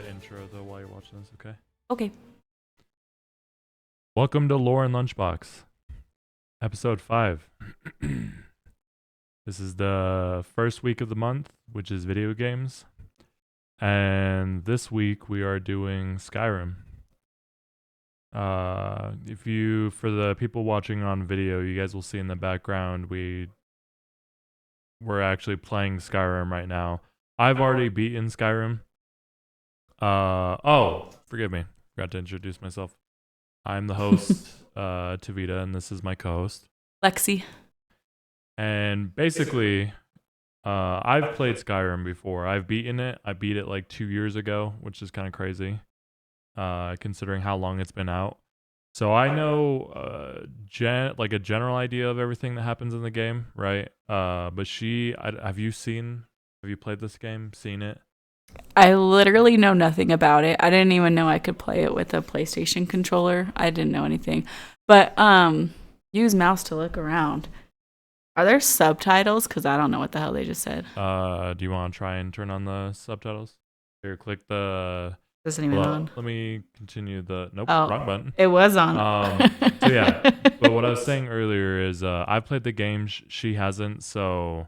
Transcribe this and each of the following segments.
the intro though while you're watching this, okay? Okay. Welcome to Lore Lunchbox, episode 5. This is the first week of the month, which is video games. And this week we are doing Skyrim. For the people watching on video, you guys will see in the background we're actually playing Skyrim right now. I've already beaten Skyrim. Forgive me. Forgot to introduce myself. I'm the host, Tavita, and this is my co-host, Lexi. And basically, I've played Skyrim before. I've beaten it. I beat it like 2 years ago, which is kind of crazy, considering how long it's been out. So I know a general idea of everything that happens in the game, right? But have you played this game? Seen it? I literally know nothing about it. I didn't even know I could play it with a PlayStation controller. I didn't know anything. But use mouse to look around. Are there subtitles? Because I don't know what the hell they just said. Do you want to try and turn on the subtitles? Here, click the... Isn't even on. Let me continue the... Nope, oh, wrong button. It was on. So yeah, but what I was saying earlier is I've played the game, she hasn't, so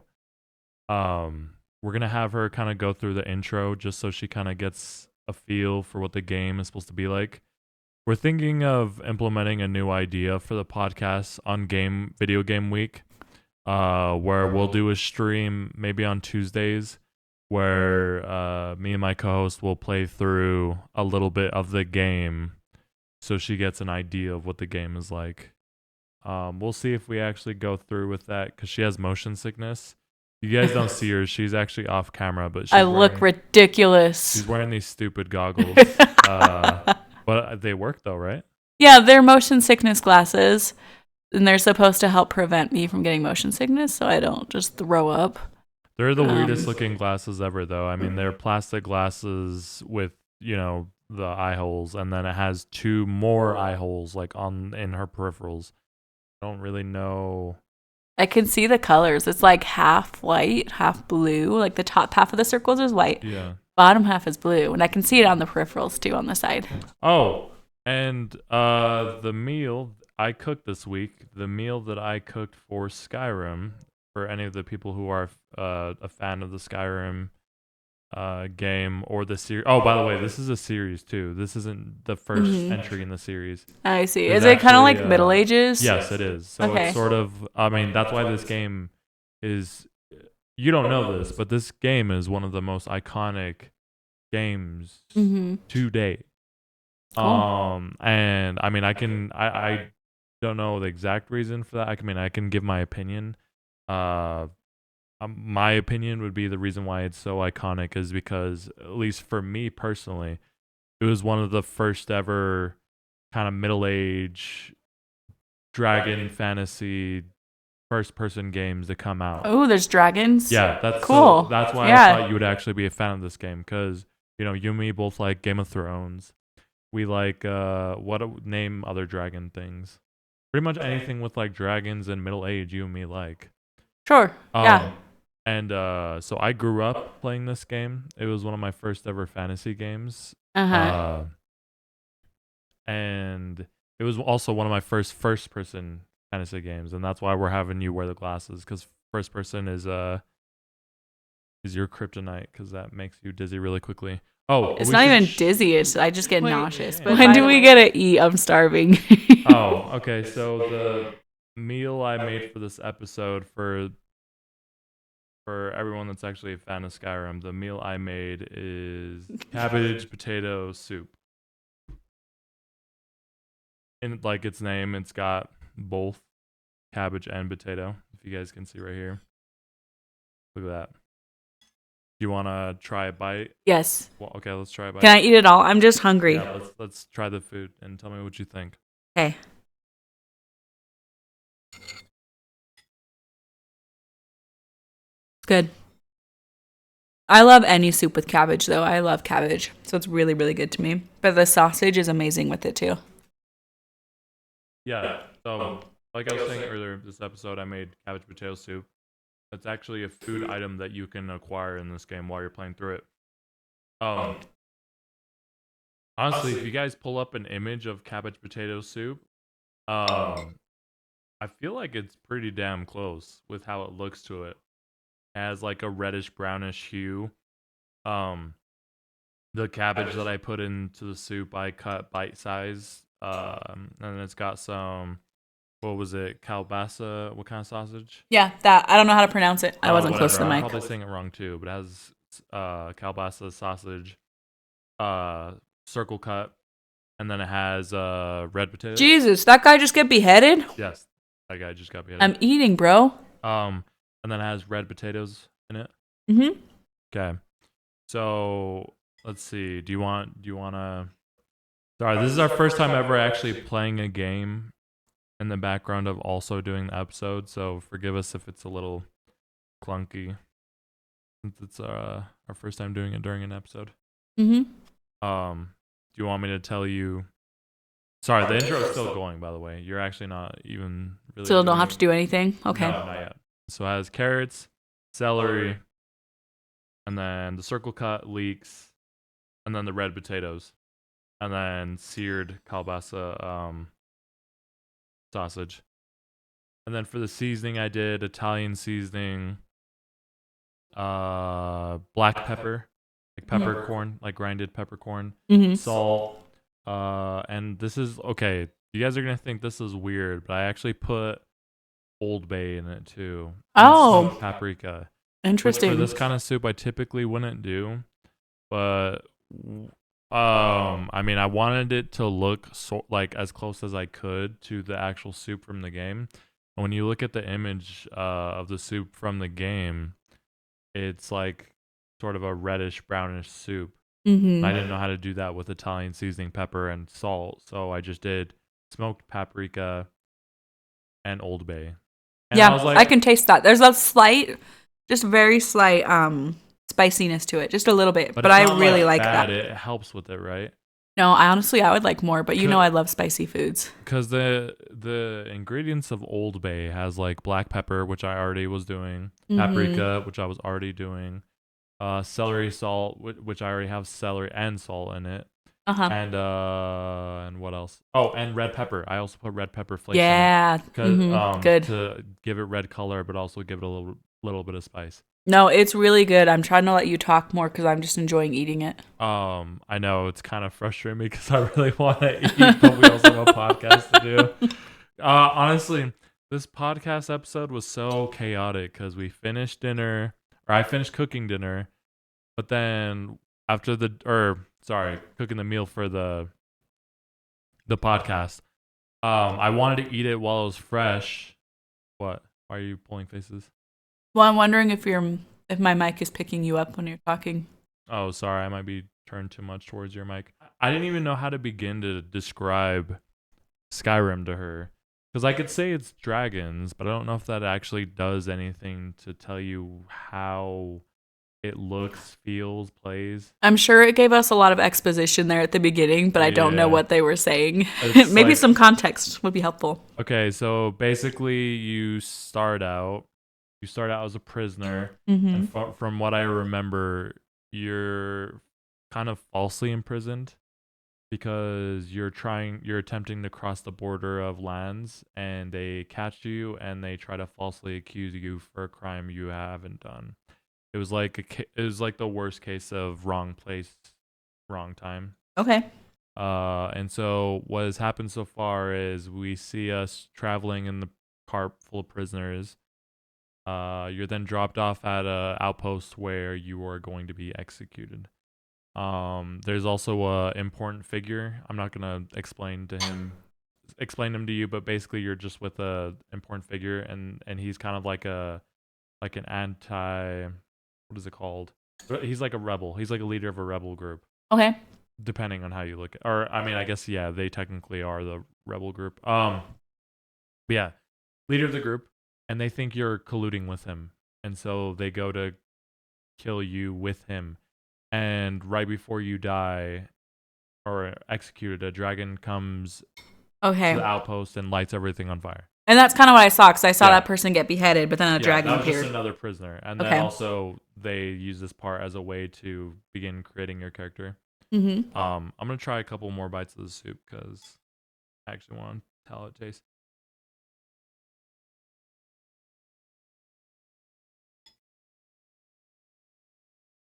we're going to have her kind of go through the intro just so she kind of gets a feel for what the game is supposed to be like. We're thinking of implementing a new idea for the podcast on video game week, where we'll do a stream maybe on Tuesdays where me and my co-host will play through a little bit of the game so she gets an idea of what the game is like. We'll see if we actually go through with that because she has motion sickness. You guys don't see her. She's actually off camera, but I look ridiculous. She's wearing these stupid goggles. But they work though, right? Yeah, they're motion sickness glasses, and they're supposed to help prevent me from getting motion sickness so I don't just throw up. They're the weirdest looking glasses ever, though. I mean, they're plastic glasses with, the eye holes, and then it has 2 more eye holes like in her peripherals. I don't really know. I can see the colors. It's like half white, half blue. Like the top half of the circles is white. Yeah. Bottom half is blue, and I can see it on the peripherals too on the side. Oh, and the meal I cooked this week, the meal that I cooked for Skyrim, for any of the people who are a fan of the Skyrim game or the series. Oh, by the way, this is a series too. This isn't the first entry in the series. I see. Is it kind of like Middle Ages? Yes, it is. So it's sort of, that's why this game is, you don't know this, but this game is one of the most iconic games to date. Cool. And I mean, I don't know the exact reason for that. I can give my opinion. My opinion would be the reason why it's so iconic is because, at least for me personally, it was one of the first ever kind of middle-age dragon fantasy first-person games to come out. Oh, there's dragons? Yeah, that's cool. So that's why I thought you would actually be a fan of this game because, you and me both like Game of Thrones. We like, name other dragon things. Pretty much anything with like dragons and middle age, you and me like. Sure. Yeah. And so I grew up playing this game. It was one of my first ever fantasy games. And it was also one of my first person fantasy games, and that's why we're having you wear the glasses, because first person is your kryptonite, because that makes you dizzy really quickly. Oh, it's not even dizzy. I just get nauseous. Yeah. But when do we get to eat? I'm starving. Oh, okay. So the meal I made for this episode for everyone that's actually a fan of Skyrim, the meal I made is cabbage potato soup. In like its name, it's got both cabbage and potato. If you guys can see right here. Look at that. You want to try a bite? Yes. Well, okay, let's try a bite. Can I eat it all? I'm just hungry. Yeah, let's try the food and tell me what you think. Okay. Good. I love any soup with cabbage, though. I love cabbage, so it's really, really good to me. But the sausage is amazing with it, too. Yeah, so like I was saying earlier, this episode I made cabbage potato soup. It's actually a food item that you can acquire in this game while you're playing through it. Honestly, if you guys pull up an image of cabbage potato soup, I feel like it's pretty damn close with how it looks to it. It has like a reddish brownish hue. Um, the cabbage that I put into the soup, I cut bite size. And it's got some, what was it, kielbasa? What kind of sausage? Yeah, that I don't know how to pronounce it. I wasn't close to the I'm mic. probably saying it wrong too, but it has kielbasa sausage, circle cut, and then it has red potatoes. Jesus, that guy just get beheaded? Yes, that guy just got beheaded. I'm eating, bro. And then it has red potatoes in it. Mm-hmm. Okay. So let's see. Do you want to? Sorry, this is our first time ever actually playing a game in the background of also doing the episode. So forgive us if it's a little clunky, since it's our first time doing it during an episode. Mm-hmm. Do you want me to tell you? Sorry, the intro is still going. By the way, you're actually not even really. Still don't have to do anything. Okay. No, not yet. So it has carrots, celery, and then the circle cut leeks, and then the red potatoes, and then seared kielbasa sausage. And then for the seasoning, I did Italian seasoning, black pepper, like peppercorn, like grinded peppercorn, salt, and this is okay. You guys are gonna think this is weird, but I actually put Old Bay in it too. Oh, smoked paprika. interesting. Which for this kind of soup, I typically wouldn't do, but I mean, I wanted it to look like as close as I could to the actual soup from the game. And when you look at the image of the soup from the game, it's like sort of a reddish brownish soup. Mm-hmm. I didn't know how to do that with Italian seasoning, pepper, and salt, so I just did smoked paprika and Old Bay. And yeah, I, I can taste that. There's a slight, just very slight spiciness to it, just a little bit. But I really like that. It helps with it, right? No, I would like more, but you know I love spicy foods. Because the ingredients of Old Bay has like black pepper, which I already was doing, paprika, which I was already doing, celery salt, which I already have celery and salt in it, and what else? Oh, and red pepper. I also put red pepper flakes. Yeah, in it, good to give it red color, but also give it a little bit of spice. No, it's really good. I'm trying to let you talk more because I'm just enjoying eating it. I know it's kind of frustrating me because I really want to eat, but we also have a podcast to do. Honestly, this podcast episode was so chaotic because we finished dinner, or I finished cooking dinner, but then after cooking the meal for the podcast, I wanted to eat it while it was fresh. What? Why are you pulling faces? Well, I'm wondering if my mic is picking you up when you're talking. Oh, sorry. I might be turned too much towards your mic. I didn't even know how to begin to describe Skyrim to her. Because I could say it's dragons, but I don't know if that actually does anything to tell you how it looks, feels, plays. I'm sure it gave us a lot of exposition there at the beginning, but I don't know what they were saying. Maybe some context would be helpful. Okay, so basically you start out as a prisoner, and from what I remember, you're kind of falsely imprisoned because you're attempting to cross the border of lands, and they catch you and they try to falsely accuse you for a crime you haven't done. It was like the worst case of wrong place, wrong time. Okay. And so what has happened so far is we see us traveling in the cart full of prisoners. You're then dropped off at an outpost where you are going to be executed. There's also a important figure. I'm not gonna explain him to you, but basically you're just with a important figure, and he's kind of like an anti, what is it called? He's like a rebel. He's like a leader of a rebel group. Okay. Depending on how you look at, or I mean, I guess yeah, they technically are the rebel group. But yeah, leader of the group. And they think you're colluding with him. And so they go to kill you with him. And right before you die or executed, a dragon comes to the outpost and lights everything on fire. And that's kind of what I saw, because I saw that person get beheaded, but then a dragon that was appeared. Just another prisoner. And then also they use this part as a way to begin creating your character. Mm-hmm. I'm gonna try a couple more bites of the soup because I actually want to tell how it tastes.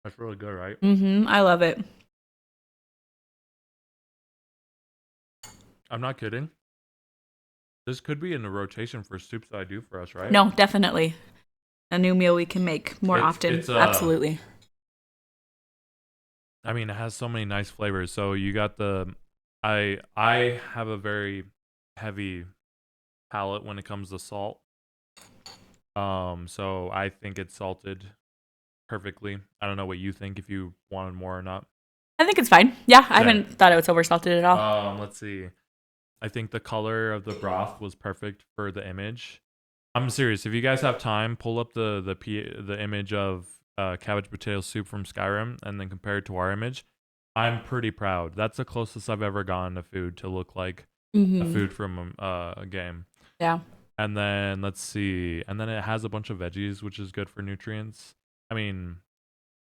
That's really good, right? Mm-hmm. I love it. I'm not kidding. This could be in the rotation for soups that I do for us, right? No, definitely. A new meal we can make more often. It's Absolutely. I mean, it has so many nice flavors. So you got the, I have a very heavy palate when it comes to salt. So I think it's salted perfectly. I don't know what you think, if you wanted more or not. I think it's fine. Yeah, I Okay. haven't thought it was oversalted at all. Let's see. I think the color of the broth was perfect for the image. I'm serious. If you guys have time, pull up the image of cabbage potato soup from Skyrim and then compare it to our image. I'm pretty proud. That's the closest I've ever gotten to food to look like a food from a game. Yeah. And then let's see. And then it has a bunch of veggies, which is good for nutrients. I mean,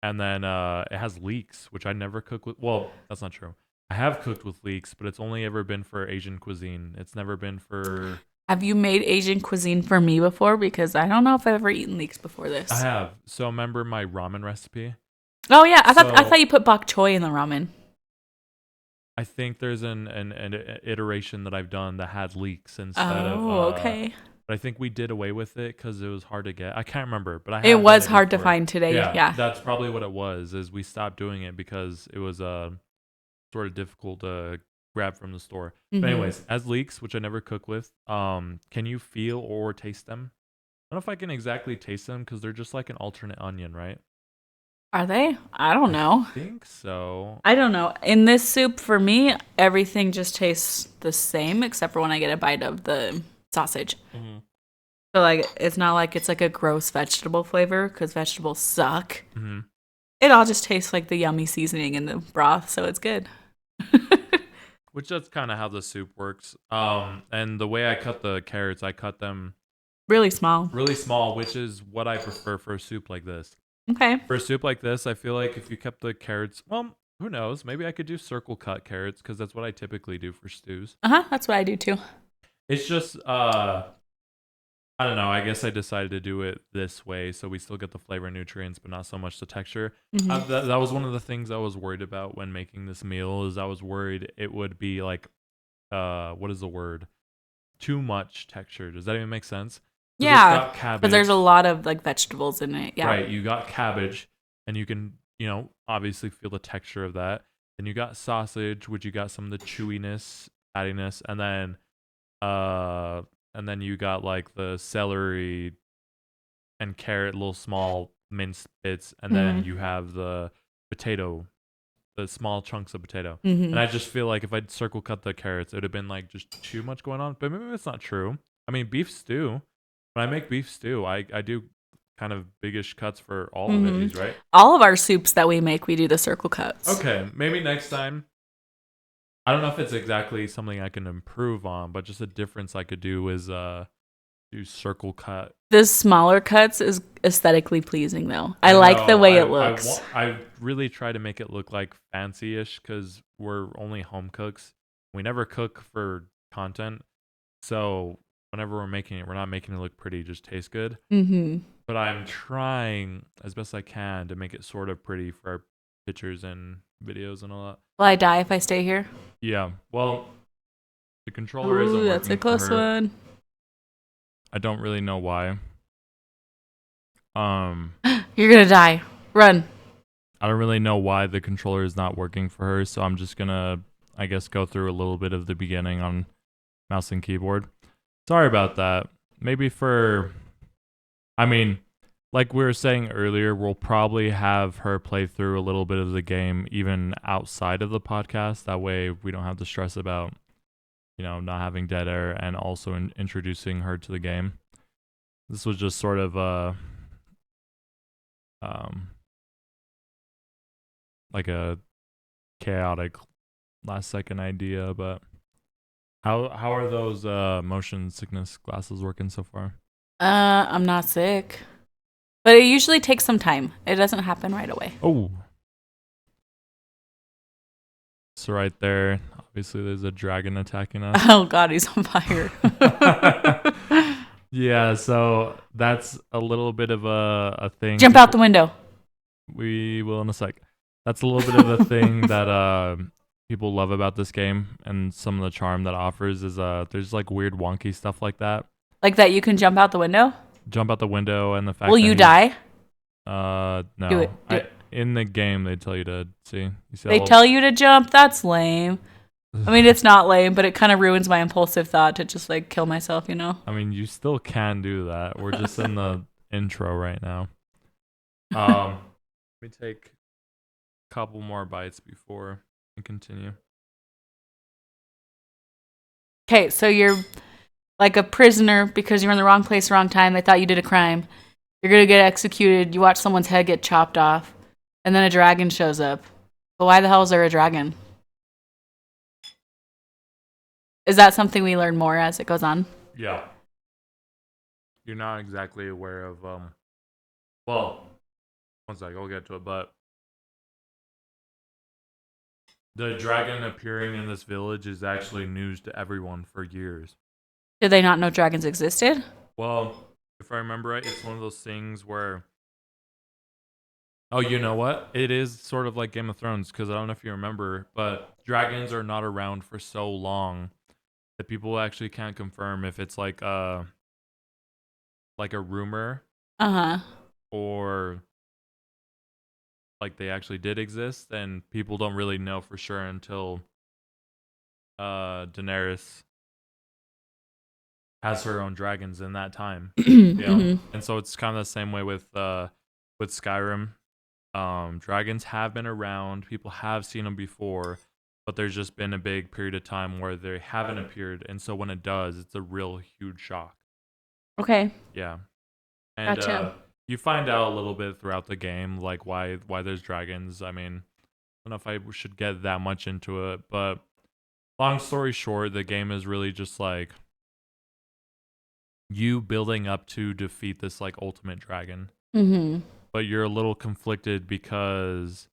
and then it has leeks, which I never cook with. Well, that's not true. I have cooked with leeks, but it's only ever been for Asian cuisine. It's never been for. Have you made Asian cuisine for me before? Because I don't know if I've ever eaten leeks before this. I have. So remember my ramen recipe? Oh yeah, I thought you put bok choy in the ramen. I think there's an iteration that I've done that had leeks instead of. Oh, okay. But I think we did away with it because it was hard to get. I can't remember, but It was hard to find today. Yeah. That's probably what it was. Is we stopped doing it because it was sort of difficult to grab from the store. Mm-hmm. But anyways, as leeks, which I never cook with, can you feel or taste them? I don't know if I can exactly taste them because they're just like an alternate onion, right? Are they? I don't know. I think so. I don't know. In this soup, for me, everything just tastes the same except for when I get a bite of the sausage. Mm-hmm. So like, it's not like it's like a gross vegetable flavor because vegetables suck. Mm-hmm. It all just tastes like the yummy seasoning in the broth, so it's good. Which that's kind of how the soup works. And the way I cut the carrots, I cut them really small, which is what I prefer for a soup like this. Okay. For a soup like this, I feel like if you kept the carrots, well, who knows? Maybe I could do circle cut carrots because that's what I typically do for stews. That's what I do too. It's just, I don't know. I guess I decided to do it this way so we still get the flavor and nutrients, but not so much the texture. Mm-hmm. That was one of the things I was worried about when making this meal. Is I was worried it would be like, what is the word? Too much texture. Does that even make sense? Yeah, because there's a lot of like vegetables in it. Yeah, right. You got cabbage, and you can, obviously feel the texture of that. Then you got sausage, which you got some of the chewiness, fattiness, and then you got like the celery and carrot, little small minced bits, and then you have the potato, the small chunks of potato. Mm-hmm. And I just feel like if I'd circle cut the carrots, it would have been like just too much going on. But maybe that's not true. I mean, beef stew. When I make beef stew, I do kind of biggish cuts for all the veggies, right? All of our soups that we make, we do the circle cuts. Okay, maybe next time. I don't know if it's exactly something I can improve on, but just a difference I could do is do circle cut. The smaller cuts is aesthetically pleasing, though. I like the way it looks. I really try to make it look like fancy-ish because we're only home cooks. We never cook for content, so whenever we're making it, we're not making it look pretty, just taste good. Mm-hmm. But I'm trying as best I can to make it sort of pretty for our pictures and videos and all that. Will I die if I stay here? Yeah. Well, the controller isn't working. That's a close one. I don't really know why. You're gonna die. Run. I don't really know why the controller is not working for her, so I'm just gonna, I guess, go through a little bit of the beginning on mouse and keyboard. Sorry about that. Maybe like we were saying earlier, we'll probably have her play through a little bit of the game even outside of the podcast. That way we don't have to stress about, not having dead air and also introducing her to the game. This was just sort of like a chaotic last second idea, but how are those motion sickness glasses working so far? I'm not sick. But it usually takes some time. It doesn't happen right away. Oh. us right there. Obviously, there's a dragon attacking us. Oh God, he's on fire. Yeah, so that's a little bit of a thing. Jump out the window. We will in a sec. That's a little bit of a thing that people love about this game, and some of the charm that offers is there's like weird wonky stuff like that. Like that you can jump out the window? Jump out the window, and the fact Will that you die? No. Do it. In the game, they tell you to see. You see They tell you to jump? That's lame. I mean, it's not lame, but it kind of ruins my impulsive thought to just like kill myself, you know? I mean, you still can do that. We're just in the intro right now. Let me take a couple more bites before we continue. Okay, so you're like a prisoner because you're in the wrong place, wrong time. They thought you did a crime. You're going to get executed. You watch someone's head get chopped off, and then a dragon shows up. But why the hell is there a dragon? Is that something we learn more as it goes on? Yeah. You're not exactly aware of, well, one sec, I'll get to it, but the dragon appearing in this village is actually news to everyone for years. Did they not know dragons existed? Well, if I remember right, it's one of those things where, oh, you know what? It is sort of like Game of Thrones, because I don't know if you remember, but dragons are not around for so long that people actually can't confirm if it's like a rumor, or like they actually did exist, and people don't really know for sure until Daenerys has her own dragons in that time. And so it's kind of the same way with Skyrim. Dragons have been around, people have seen them before, but there's just been a big period of time where they haven't appeared, and so when it does, it's a real huge shock. Okay. Yeah. And Gotcha. You find out a little bit throughout the game, like why there's dragons. I mean, I don't know if I should get that much into it, but long story short, the game is really just like you building up to defeat this like ultimate dragon. But you're a little conflicted because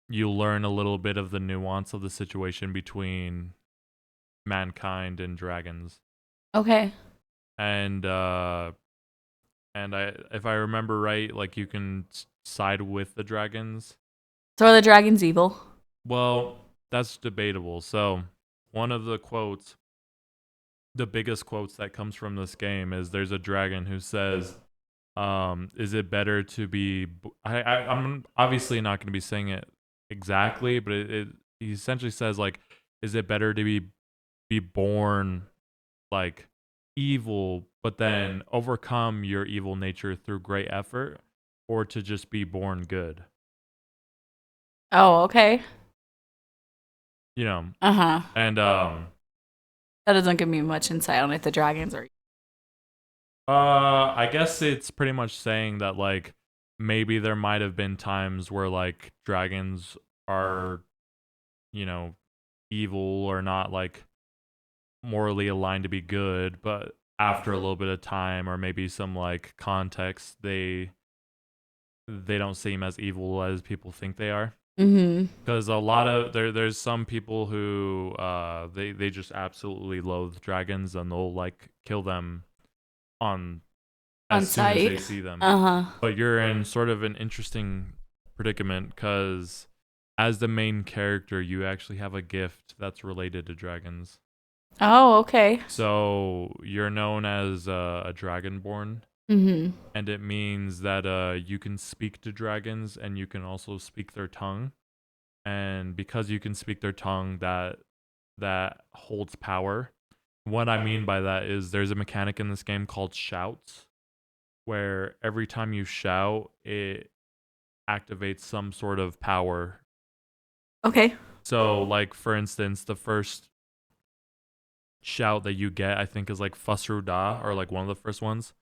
you learn a little bit of the nuance of the situation between mankind and dragons. Okay. And if I remember right, like you can side with the dragons. So are the dragons evil? Well, that's debatable. So one of the quotes, the biggest quotes that comes from this game is there's a dragon who says, is it better to be, I'm obviously not going to be saying it exactly, but he essentially says like, is it better to be born like evil, but then overcome your evil nature through great effort, or to just be born good? Oh, okay. You know. And that doesn't give me much insight on if the dragons are. I guess it's pretty much saying that like maybe there might have been times where like dragons are, you know, evil or not like morally aligned to be good, but after a little bit of time or maybe some like context, they don't seem as evil as people think they are. Because a lot of there's some people who they just absolutely loathe dragons, and they'll like kill them as soon as they see them. But you're in sort of an interesting predicament because as the main character, you actually have a gift that's related to dragons. Oh, okay. So you're known as a dragonborn, and it means that you can speak to dragons, and you can also speak their tongue. And because you can speak their tongue, that holds power. What I mean by that is there's a mechanic in this game called shouts, where every time you shout, it activates some sort of power. Okay. So, like, for instance, the first shout that you get, I think, is like Fusruda, or like one of the first ones.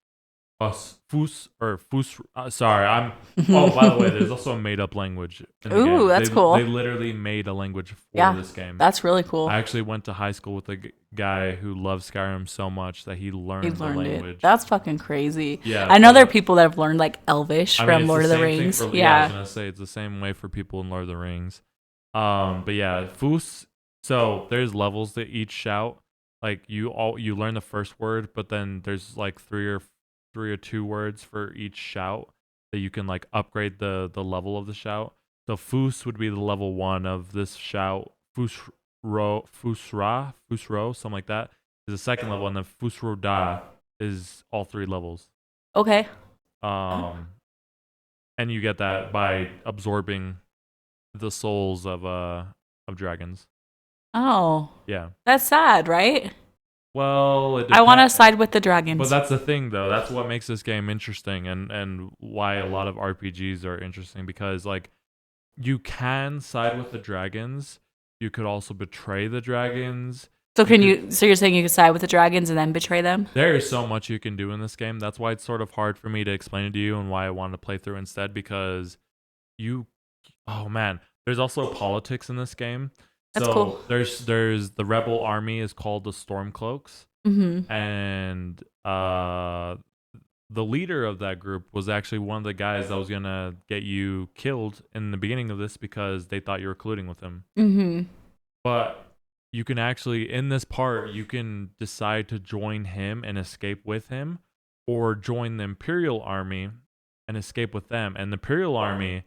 Sorry, I'm. Oh, by the way, there's also a made-up language in the game. Ooh, that's cool. They literally made a language for this game. That's really cool. I actually went to high school with a guy who loved Skyrim so much that he learned the language. That's fucking crazy. Yeah, I know there are people that have learned like Elvish from Lord of the Rings. I was gonna say it's the same way for people in Lord of the Rings. But yeah, Fus. So there's levels to each shout. Like you learn the first word, but then there's like three or two words for each shout that you can like upgrade the level of the shout. So Fus would be the level 1 of this shout. Fusro, something like that is the second level, and then Fusroda is all 3 levels. Okay. And you get that by absorbing the souls of dragons. Oh. Yeah. That's sad, right? Well, I want to side with the dragons. But that's the thing, though. That's what makes this game interesting, and why a lot of RPGs are interesting, because like you can side with the dragons. You could also betray the dragons. So so you're saying you can side with the dragons and then betray them? There is so much you can do in this game. That's why it's sort of hard for me to explain it to you, and why I wanted to play through instead, because oh man, there's also politics in this game. That's cool. There's the rebel army is called the Stormcloaks, and the leader of that group was actually one of the guys that was gonna get you killed in the beginning of this because they thought you were colluding with him. But you can actually, in this part, you can decide to join him and escape with him, or join the Imperial army and escape with them. And the Imperial army,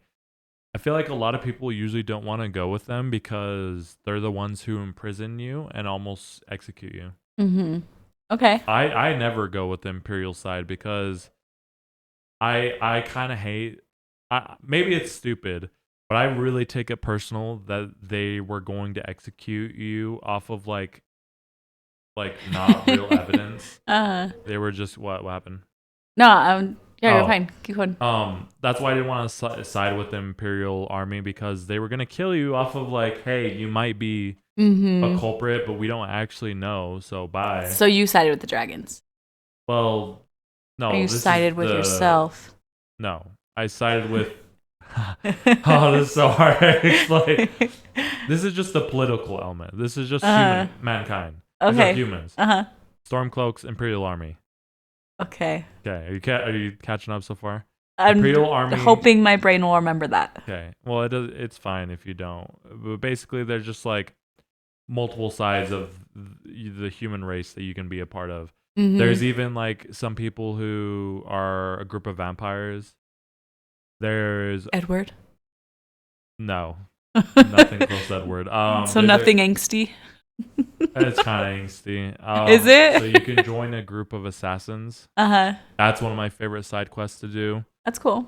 I feel like a lot of people usually don't want to go with them because they're the ones who imprison you and almost execute you. Okay. I never go with the Imperial side because I kind of hate. Maybe it's stupid, but I really take it personal that they were going to execute you off of like not real evidence. They were just what happened? No, yeah, you're fine. Keep going. That's why I didn't want to side with the Imperial army, because they were gonna kill you off of like, hey, you might be a culprit, but we don't actually know. So bye. So you sided with the dragons. Well, no. Or you sided with yourself. No, I sided with. Oh, this is so hard to explain. This is just the political element. This is just mankind. Okay. These are humans. Stormcloaks, Imperial army. Okay. Okay. Are you catching up so far? I'm Imperial army. Hoping my brain will remember that. Okay. Well, it's fine if you don't. But basically, they're just like multiple sides of the human race that you can be a part of. There's even like some people who are a group of vampires. There's Edward. No, nothing close to Edward. So nothing angsty. It's kind of angsty. Is it? So you can join a group of assassins. That's one of my favorite side quests to do. That's cool.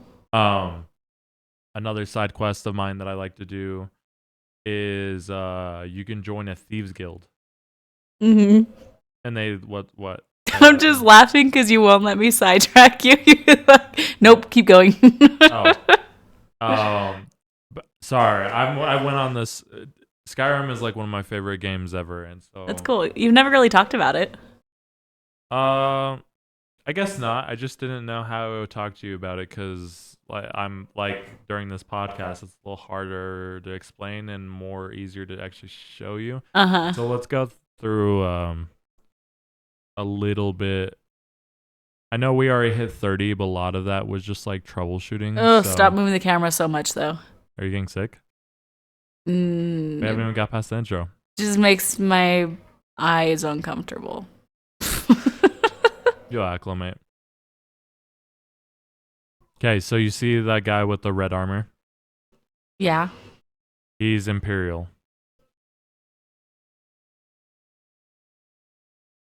Another side quest of mine that I like to do is you can join a thieves guild. And they what? I'm just laughing because you won't let me sidetrack you. Nope, keep going. Sorry, I went on this. Skyrim is like one of my favorite games ever, and so that's cool. You've never really talked about it. I guess not. I just didn't know how I would talk to you about it because I'm like during this podcast, it's a little harder to explain and more easier to actually show you. So let's go through a little bit. I know we already hit 30, but a lot of that was just like troubleshooting. Oh, stop moving the camera so much, though. Are you getting sick? We haven't even got past the intro. Just makes my eyes uncomfortable. You'll acclimate. Okay, so you see that guy with the red armor? Yeah. He's Imperial.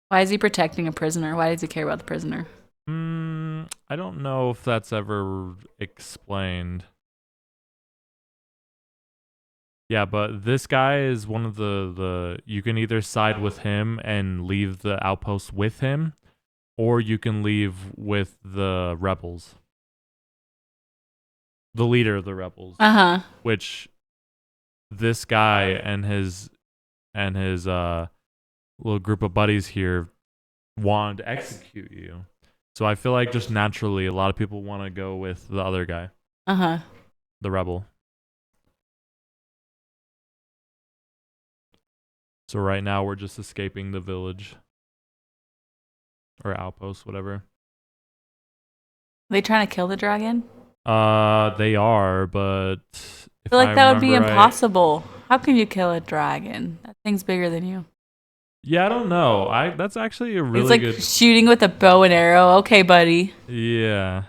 Why is he protecting a prisoner? Why does he care about the prisoner? I don't know if that's ever explained. Yeah, but this guy is one of the you can either side with him and leave the outpost with him, or you can leave with the rebels. The leader of the rebels. Which this guy and his little group of buddies here wanted to execute you. So I feel like just naturally a lot of people want to go with the other guy. The rebel. So right now we're just escaping the village. Or outpost, whatever. Are they trying to kill the dragon? They are, but I feel like that would be impossible. How can you kill a dragon? That thing's bigger than you. Yeah, I don't know. That's actually a really good. It's like shooting with a bow and arrow. Okay, buddy. Yeah.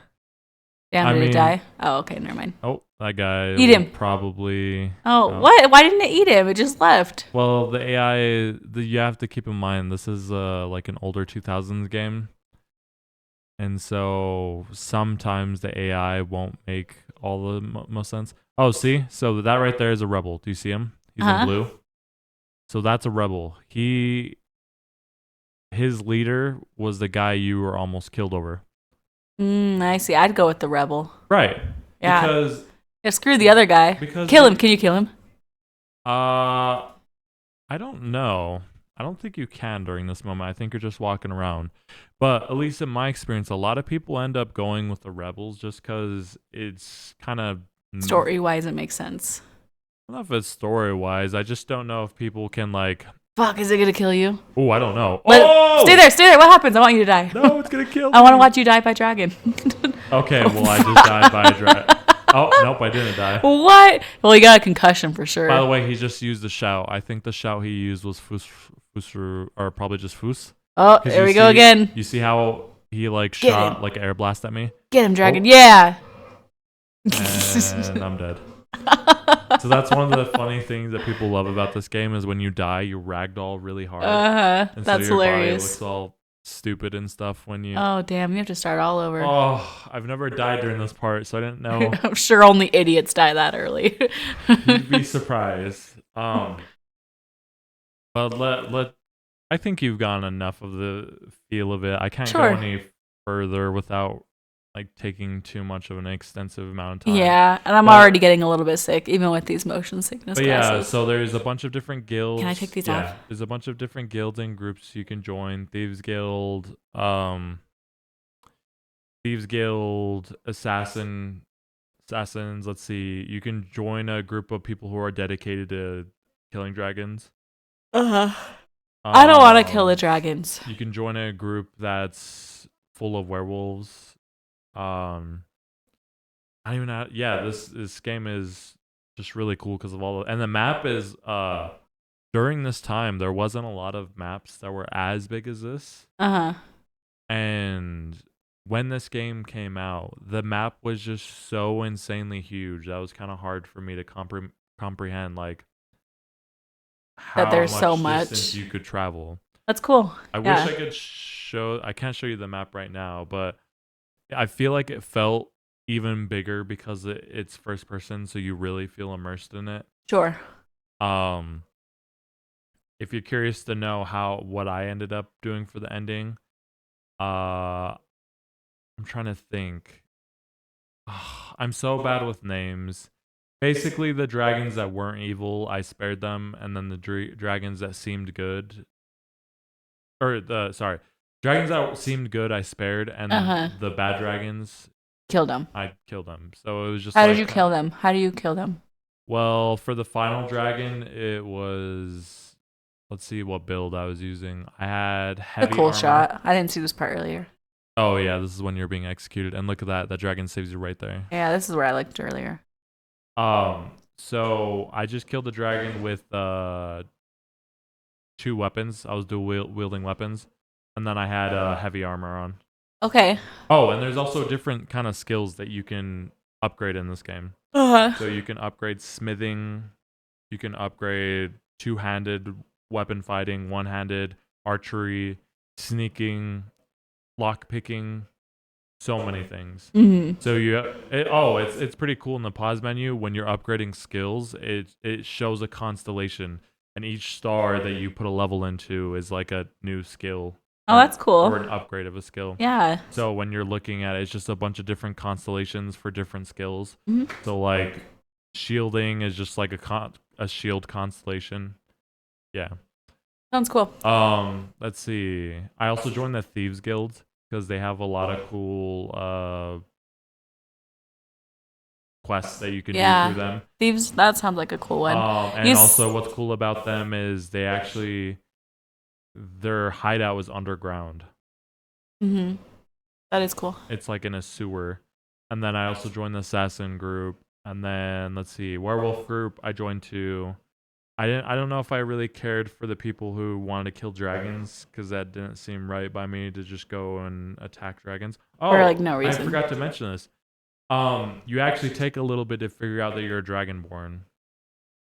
Damn, did it die? Oh, okay, never mind. Oh, that guy. Eat him. Probably. Oh, what? Why didn't it eat him? It just left. Well, the AI. You have to keep in mind this is like an older 2000s game, and so sometimes the AI won't make all the most sense. Oh, see, so that right there is a rebel. Do you see him? He's in blue. So that's a rebel. His leader was the guy you were almost killed over. I see. I'd go with the rebel. Right. Yeah. Because screw the other guy. Kill him. Can you kill him? I don't know. I don't think you can during this moment. I think you're just walking around. But at least in my experience, a lot of people end up going with the rebels just because it's kind of story-wise, it makes sense. I don't know if it's story-wise. I just don't know if people can like. Fuck, is it gonna kill you? Oh, I don't know. Stay there. What happens? I want you to die. No, it's gonna kill me. I want to watch you die by dragon. Okay, well, I just died by a dragon. Oh, nope, I didn't die. What? Well, he got a concussion for sure. By the way, he just used the shout. I think the shout he used was Fus, or probably just Fus. Oh, there we go again. You see how he like shot like air blast at me? Get him, dragon. Yeah. And I'm dead. So that's one of the funny things that people love about this game is when you die, you ragdoll really hard. And that's so your hilarious. Body looks all stupid and stuff when you. Oh damn! You have to start all over. Oh, I've never died during this part, so I didn't know. I'm sure only idiots die that early. You'd be surprised. But I think you've gotten enough of the feel of it. I can't go any further without like taking too much of an extensive amount of time. Yeah, and I'm already getting a little bit sick, even with these motion sickness glasses. Yeah, so there's a bunch of different guilds. Can I take these off? There's a bunch of different guilds and groups you can join. Thieves Guild, assassins. Let's see. You can join a group of people who are dedicated to killing dragons. I don't want to kill the dragons. You can join a group that's full of werewolves. I don't even know. Yeah, this game is just really cool because of all and the map is during this time there wasn't a lot of maps that were as big as this. And when this game came out, the map was just so insanely huge that was kind of hard for me to comprehend like how that there's much so much distance you could travel. That's cool. I wish I could show. I can't show you the map right now, but I feel like it felt even bigger because it's first person, so you really feel immersed in it. Sure. If you're curious to know what I ended up doing for the ending, I'm trying to think. I'm so bad with names. Basically, the dragons that weren't evil, I spared them, and then the dragons that seemed good, dragons that seemed good, I spared, and the bad dragons, killed them. I killed them. So it was just. How did you kill them? How do you kill them? Well, for the final dragon, it was. Let's see what build I was using. I had heavy cool armor. Shot. I didn't see this part earlier. Oh yeah, this is when you're being executed, and look at that. That dragon saves you right there. Yeah, this is where I looked earlier. So I just killed the dragon with 2 weapons. I was dual wielding weapons, and then I had heavy armor on. Okay. Oh, and there's also different kind of skills that you can upgrade in this game. So you can upgrade smithing, you can upgrade 2-handed weapon fighting, 1-handed archery, sneaking, lock picking. So many things. So it's pretty cool in the pause menu when you're upgrading skills. It shows a constellation, and each star that you put a level into is like a new skill. Oh, that's cool. Or an upgrade of a skill. Yeah. So when you're looking at it, it's just a bunch of different constellations for different skills. So like shielding is just like a shield constellation. Yeah. Sounds cool. Let's see. I also joined the Thieves Guild because they have a lot of cool quests that you can do through them. Thieves, that sounds like a cool one. And also what's cool about them is their hideout was underground. That is cool. It's like in a sewer. And then I also joined the assassin group, And then let's see, werewolf group. I joined 2. I don't know if I really cared for the people who wanted to kill dragons because that didn't seem right by me to just go and attack dragons. Oh, For like no I reason. forgot to mention this. You actually take a little bit to figure out that you're a dragonborn.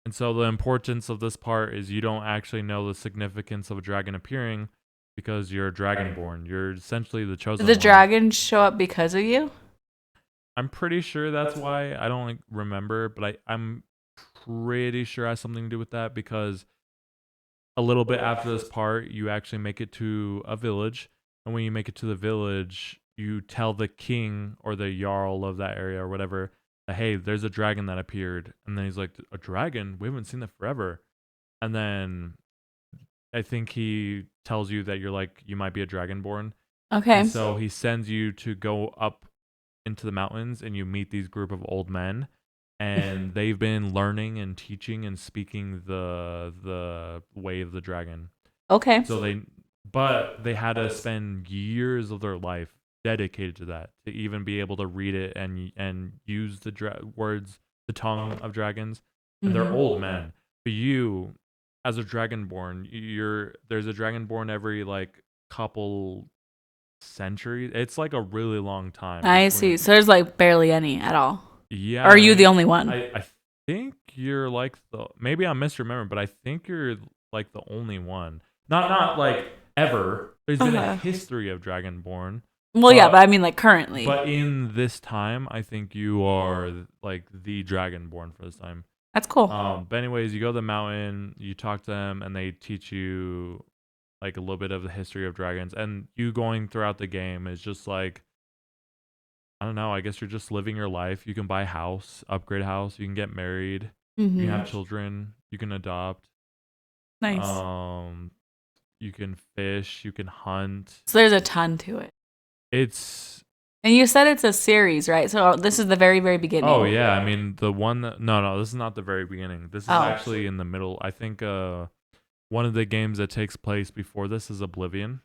And so the importance of this part is you don't actually know the significance of a dragon appearing because you're a dragonborn. You're essentially the chosen Did the one. dragons show up because of you? I'm pretty sure that's why. I don't remember, but I'm pretty sure it has something to do with that because a little bit after this part, you actually make it to a village. And when you make it to the village, you tell the king or the jarl of that area or whatever, that, hey, there's a dragon that appeared. And then he's like, a dragon? We haven't seen that forever. And then I think he tells you that you might be a dragonborn. Okay. And so he sends you to go up into the mountains and you meet these group of old men. And they've been learning and teaching and speaking the way of the dragon. Okay. So they had to spend years of their life dedicated to that to even be able to read it and use the words, the tongue of dragons. And they're old men. But you, as a dragonborn, there's a dragonborn every like couple centuries. It's like a really long time. I see. So there's like barely any at all. Yeah. Or are you the only one? I think you're like maybe I'm misremembering, but I think you're like the only one. Not like ever. There's been a history of Dragonborn. Well, yeah, but I mean like currently. But in this time, I think you are like the Dragonborn for this time. That's cool. But anyways, you go to the mountain, you talk to them, and they teach you like a little bit of the history of dragons. And you going throughout the game is just like, I don't know, I guess you're just living your life. You can buy a house, upgrade a house, you can get married, you can have children, you can adopt. Nice. You can fish, you can hunt. So there's a ton to it. And you said it's a series, right? So this is the very, very beginning. Oh, yeah. I mean, the one that... No, this is not the very beginning. This is actually in the middle. I think one of the games that takes place before this is Oblivion.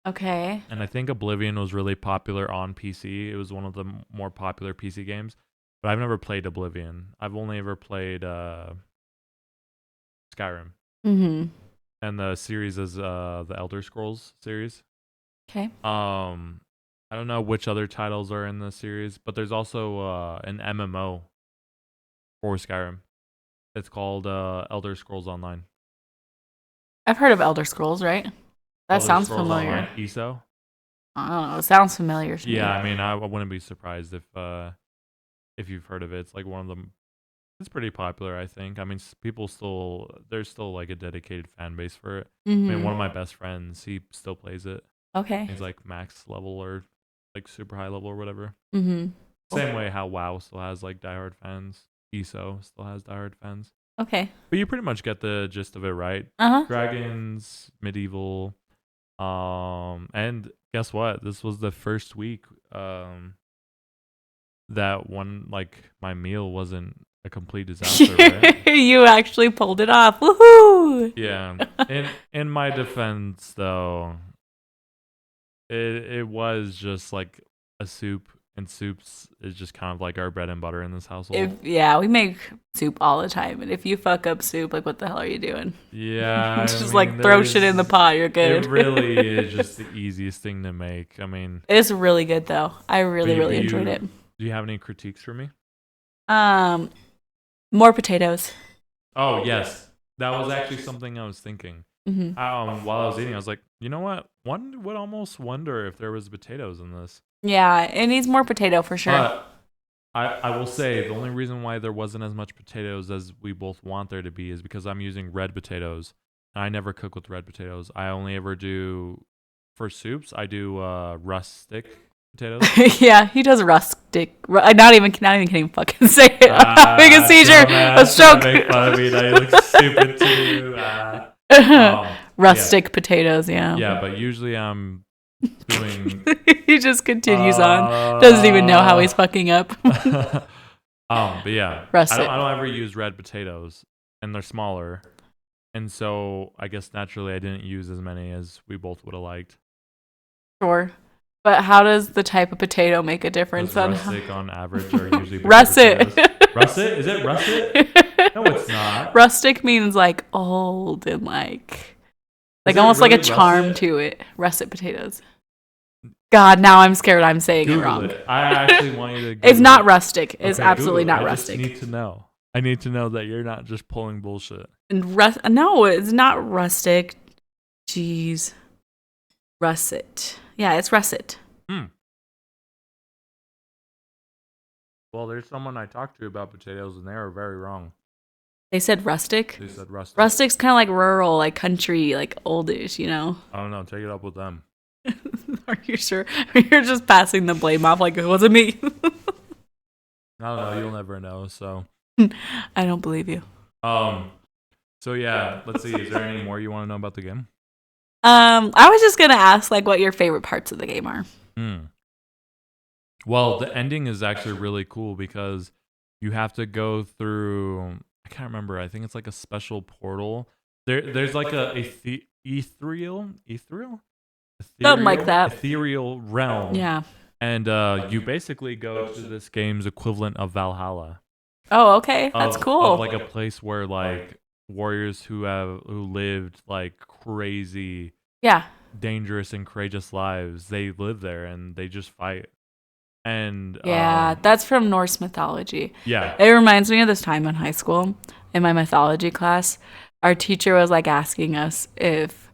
Okay. And I think Oblivion was really popular on PC. It was one of the more popular PC games. But I've never played Oblivion. I've only ever played Skyrim. Mm-hmm. And the series is the Elder Scrolls series. Okay. I don't know which other titles are in the series, but there's also an MMO for Skyrim. It's called Elder Scrolls Online. I've heard of Elder Scrolls, right? That Elder sounds Scrolls familiar. Online, ESO? I don't know. It sounds familiar to me. Yeah, I mean, I wouldn't be surprised if you've heard of it. It's like one of them. It's pretty popular, I think. I mean, there's still like a dedicated fan base for it. Mm-hmm. I mean, one of my best friends, he still plays it. Okay. He's like max level or like super high level or whatever. Mm-hmm. Same way how WoW still has like diehard fans. ESO still has diehard fans. Okay. But you pretty much get the gist of it, right? Uh-huh. Dragons, medieval. And guess what? This was the first week that my meal wasn't a complete disaster, right? You actually pulled it off. Woohoo! Yeah. In my defense, though, it was just like a soup, and soups is just kind of like our bread and butter in this household. We make soup all the time, and if you fuck up soup, like what the hell are you doing? Yeah. Just like throw shit in the pot, you're good. It really is just the easiest thing to make. I mean, it's really good though. I really enjoyed it. Do you have any critiques for me? More potatoes. Oh yes, that was actually something I was thinking. Mm-hmm. While I was eating, I was like, you know what? One would almost wonder if there was potatoes in this. Yeah, it needs more potato for sure. But I will say the only reason why there wasn't as much potatoes as we both want there to be is because I'm using red potatoes. And I never cook with red potatoes. I only ever do, for soups, I do rustic potatoes. Yeah, he does rustic. Not even can fucking say it. I'm having a seizure. A stroke. Make fun of me. Now you look stupid too. Rustic potatoes, yeah. Yeah, but usually I'm doing... He just continues on. Doesn't even know how he's fucking up. But yeah. Rustic. I don't ever use red potatoes, and they're smaller. And so I guess naturally I didn't use as many as we both would have liked. Sure. But how does the type of potato make a difference? Rustic on average are usually russet. Russet? Is it russet? No, it's not. Rustic means like old and like almost really like a charm russet? to it. Russet potatoes. God, now I'm scared I'm saying Google it wrong. it. I actually want you to Google It's not it. rustic. It's Okay, absolutely Google it. not I rustic. just need to know. I need to know that you're not just pulling bullshit. And no, it's not rustic. Jeez. Russet. Yeah, it's russet. Well, there's someone I talked to about potatoes, and they were very wrong. They said rustic? They said rustic. Rustic's kind of like rural, like country, like oldish, you know? I don't know. Take it up with them. Are you sure? You're just passing the blame off like it wasn't me. I don't know. You'll never know. So. I don't believe you. So yeah, let's see. Is there any more you want to know about the game? I was just gonna ask like what your favorite parts of the game are. Well, the ending is actually really cool because you have to go through. I can't remember. I think it's like a special portal. There's like a ethereal, Something like that. ethereal realm. Yeah. And you basically go to this game's equivalent of Valhalla. Oh, okay. That's cool. Of like a place where like warriors who lived like crazy, dangerous and courageous lives, they live there and they just fight. And that's from Norse mythology. Yeah. It reminds me of this time in high school in my mythology class. Our teacher was like asking us if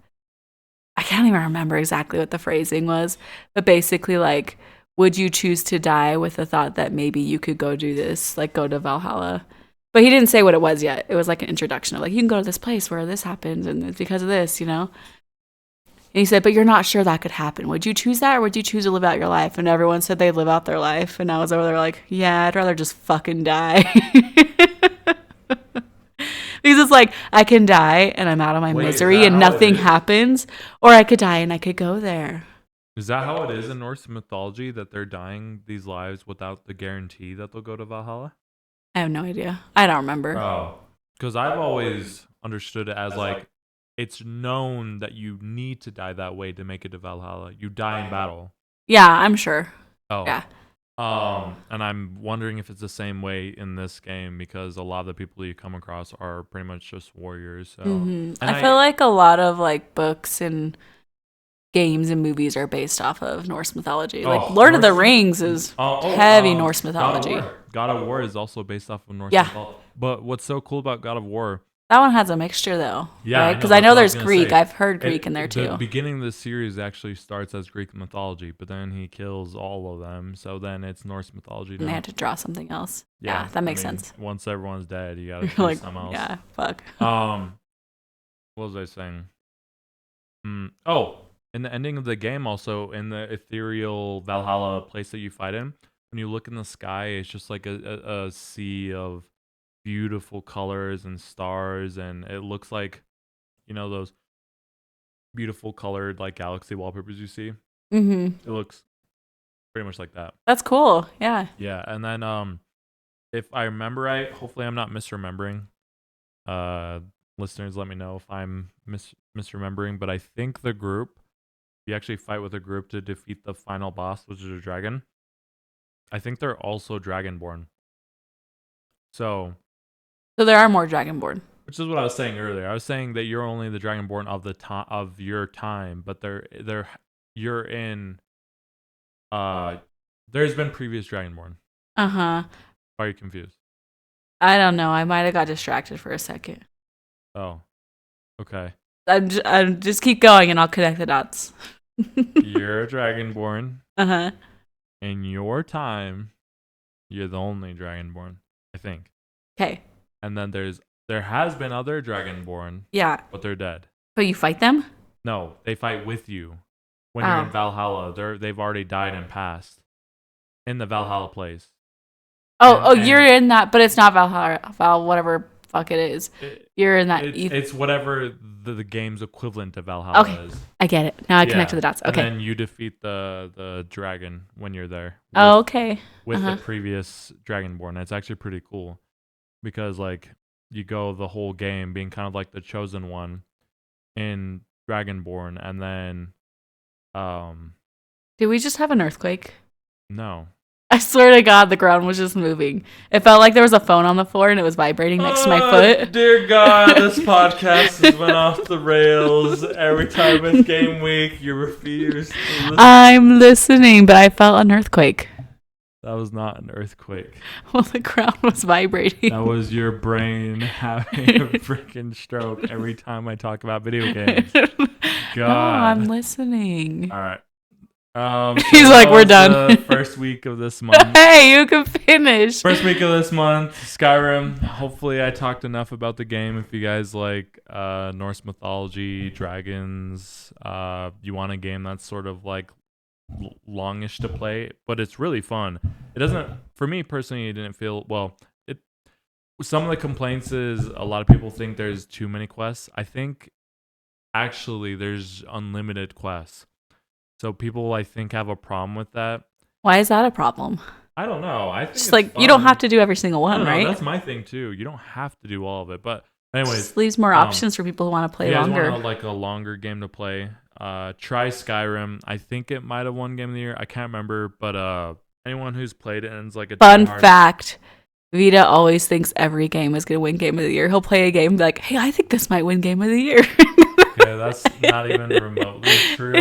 I can't even remember exactly what the phrasing was, but basically like, would you choose to die with the thought that maybe you could go do this, like go to Valhalla? But he didn't say what it was yet. It was like an introduction of like, you can go to this place where this happens and it's because of this, you know? And he said, but you're not sure that could happen. Would you choose that or would you choose to live out your life? And everyone said they'd live out their life. And I was over there like, yeah, I'd rather just fucking die. Because it's like, I can die and I'm out of my misery and nothing happens. Or I could die and I could go there. Is that how it is in Norse mythology, that they're dying these lives without the guarantee that they'll go to Valhalla? I have no idea. I don't remember. Oh, because I've always understood it as like, it's known that you need to die that way to make it to Valhalla. You die in battle. Yeah, I'm sure. Oh. Yeah. And I'm wondering if it's the same way in this game because a lot of the people you come across are pretty much just warriors. So. I feel like a lot of like books and games and movies are based off of Norse mythology. Like Lord of the Rings is heavy Norse mythology. God of War is also based off of Norse mythology. But what's so cool about God of War? That one has a mixture though. Yeah, right? Because I know there's Greek. I've heard Greek in there too. The beginning of the series actually starts as Greek mythology, but then he kills all of them. So then it's Norse mythology. And they had to draw something else. Yeah, that makes sense. Once everyone's dead, you gotta do like, something else. Yeah, fuck. What was I saying? In the ending of the game, also in the ethereal Valhalla place that you fight in, when you look in the sky, it's just like a sea of beautiful colors and stars, and it looks like, you know, those beautiful colored like galaxy wallpapers you see. It looks pretty much like that. That's cool. Yeah. Yeah, and then if I remember right, hopefully I'm not misremembering. Listeners, let me know if I'm misremembering, but I think the group, you actually fight with a group to defeat the final boss, which is a dragon. I think they're also dragonborn. So there are more dragonborn. Which is what I was saying earlier. I was saying that you're only the dragonborn of the of your time, but you're in. There's been previous dragonborn. Why are you confused? I don't know. I might have got distracted for a second. Oh, okay. I'm just keep going and I'll connect the dots. You're a dragonborn. In your time, you're the only dragonborn, I think. Okay. And then there has been other dragonborn. Yeah. But they're dead. But you fight them? No, they fight with you. When you're in Valhalla, they've already died and passed in the Valhalla place. You're in that, but it's not Valhalla, whatever fuck it is. You're in that. It's whatever the game's equivalent to Valhalla is. I get it. Now I connect to the dots. Okay. And then you defeat the dragon when you're there. Okay. With the previous dragonborn. It's actually pretty cool because like you go the whole game being kind of like the chosen one in Dragonborn, and then did we just have an earthquake? No. I swear to God, the ground was just moving. It felt like there was a phone on the floor and it was vibrating next to my foot. Dear God, this podcast has went off the rails. Every time it's game week, you refuse to listen. I'm listening, but I felt an earthquake. That was not an earthquake. Well, the ground was vibrating. That was your brain having a freaking stroke every time I talk about video games. God. No, I'm listening. All right. He's like, we're done. The first week of this month. Hey, you can finish. First week of this month, Skyrim. Hopefully I talked enough about the game. If you guys like Norse mythology, dragons, you want a game that's sort of like longish to play, but it's really fun. It doesn't, for me personally, it didn't feel, well, some of the complaints is a lot of people think there's too many quests. I think actually there's unlimited quests. So people, I think, have a problem with that. Why is that a problem? I don't know. I think just like fun. You don't have to do every single one, right? That's my thing too. You don't have to do all of it, but anyways, just leaves more options for people who want to play longer. You guys want like a longer game to play? Try Skyrim. I think it might have won Game of the Year. I can't remember, but anyone who's played it and is like a fun fact. Vita always thinks every game is going to win Game of the Year. He'll play a game like, hey, I think this might win Game of the Year. Yeah, that's not even remotely true.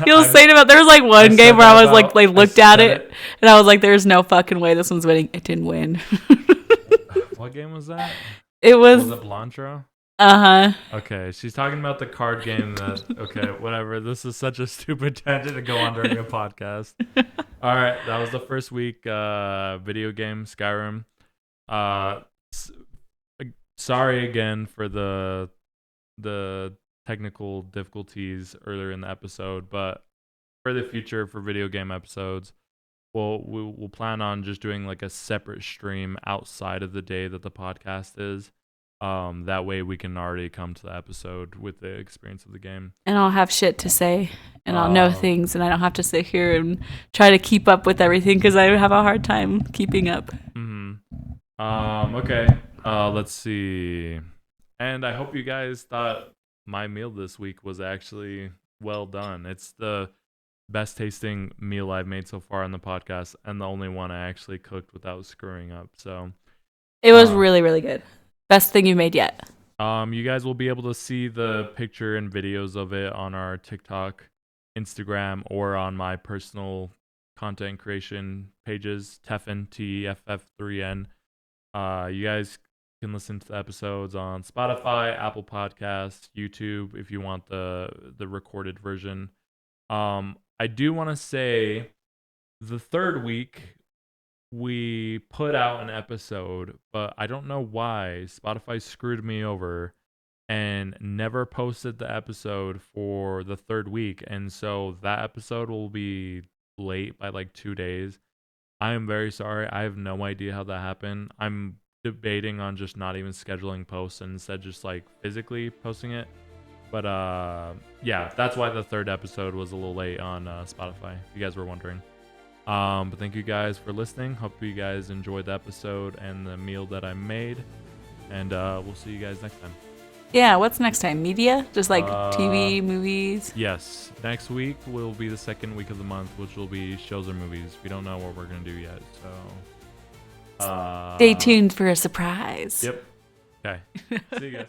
You'll say about there was like one game where I was like looked at it and I was like, there's no fucking way this one's winning. It didn't win. What game was that? Was it Blantro? Uh-huh. Okay, she's talking about the card game that, okay, whatever. This is such a stupid tangent to go on during a podcast. All right, that was the first week video game, Skyrim. Sorry again for the technical difficulties earlier in the episode, but for the future, for video game episodes, we'll plan on just doing like a separate stream outside of the day that the podcast is. That way we can already come to the episode with the experience of the game. And I'll have shit to say, and I'll know things, and I don't have to sit here and try to keep up with everything because I have a hard time keeping up. Okay. Let's see. And I hope you guys thought my meal this week was actually well done. It's the best tasting meal I've made so far on the podcast, and the only one I actually cooked without screwing up. So it was really, really good. Best thing you made yet. You guys will be able to see the picture and videos of it on our TikTok, Instagram, or on my personal content creation pages, Teffen, TFF3N. You guys can listen to the episodes on Spotify, Apple Podcasts, YouTube if you want the recorded version. I do want to say the third week we put out an episode, but I don't know why Spotify screwed me over and never posted the episode for the third week, and so that episode will be late by like 2 days. I am very sorry. I have no idea how that happened. I'm debating on just not even scheduling posts and instead just like physically posting it. But yeah, that's why the third episode was a little late on Spotify, if you guys were wondering. But thank you guys for listening. Hope you guys enjoyed the episode and the meal that I made. And we'll see you guys next time. Yeah, what's next time? Media? Just like TV, movies? Yes. Next week will be the second week of the month, which will be shows or movies. We don't know what we're going to do yet, so... Stay tuned for a surprise. Yep. Okay. See you guys.